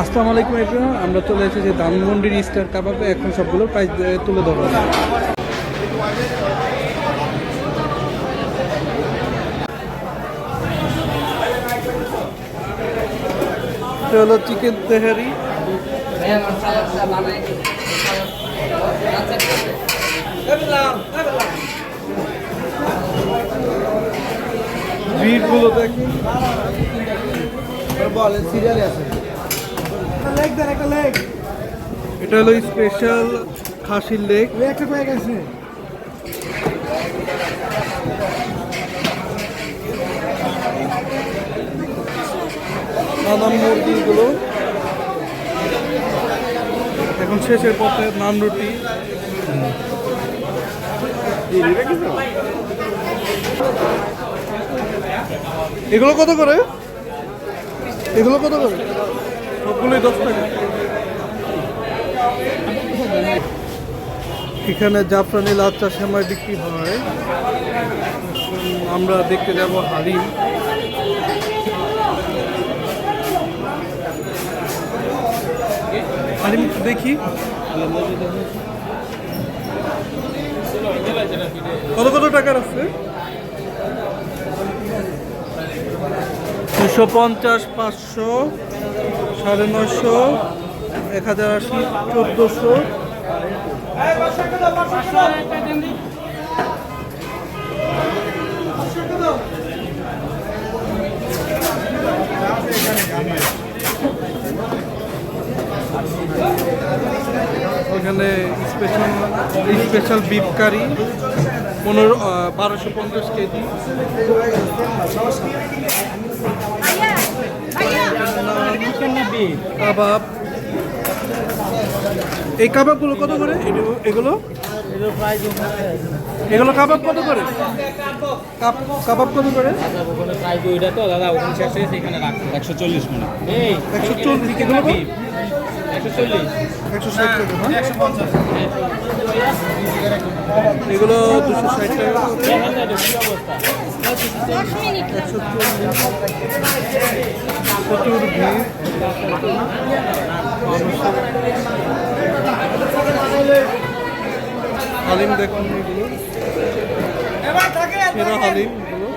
আসসালামু আলাইকুম এভরিওয়ান, আমরা চলে এসেছি ধানমন্ডির স্টার কাবাবে। এখন সবগুলোর প্রাইস তুলে ধরবো। এটা হলো চিকেন তেহারি, ভিড়গুলো দেখুন। সিরিয়ালে আছে এটা হলো স্পেশাল খাসির লেগ। একটা পেয়ে গেছে। বাদাম মুরগিগুলো এখন শেষের পথে। নান রুটি, এগুলো কত করে? এগুলো কত করে? সবগুলোই 10 টাকা। এখানে জাফরানি লাচ্চা সেমাই বিক্রি হয়। আমরা দেখতে যাব হালিম। হালিম দেখি কত কত টাকার আছে। 250, 500, 950, 1080, 1400। ওখানে স্পেশাল বিফ কারি 1250 কেজি। কাবাব, এই কাবাবগুলো কত করে? এগুলো এগুলো কাবাব কত করে? কাবাব কত করে? ওইটা তো দাদা ওখানে শেষ হয়েছে, এখানে রাখছে 140 মিনিট। এই 140 এগুলো 140 160 টাকা না? এগুলো 260 টাকা। প্রচুর ভিড়। হালিম দেখুন, এগুলো সেরা হালিম এগুলো।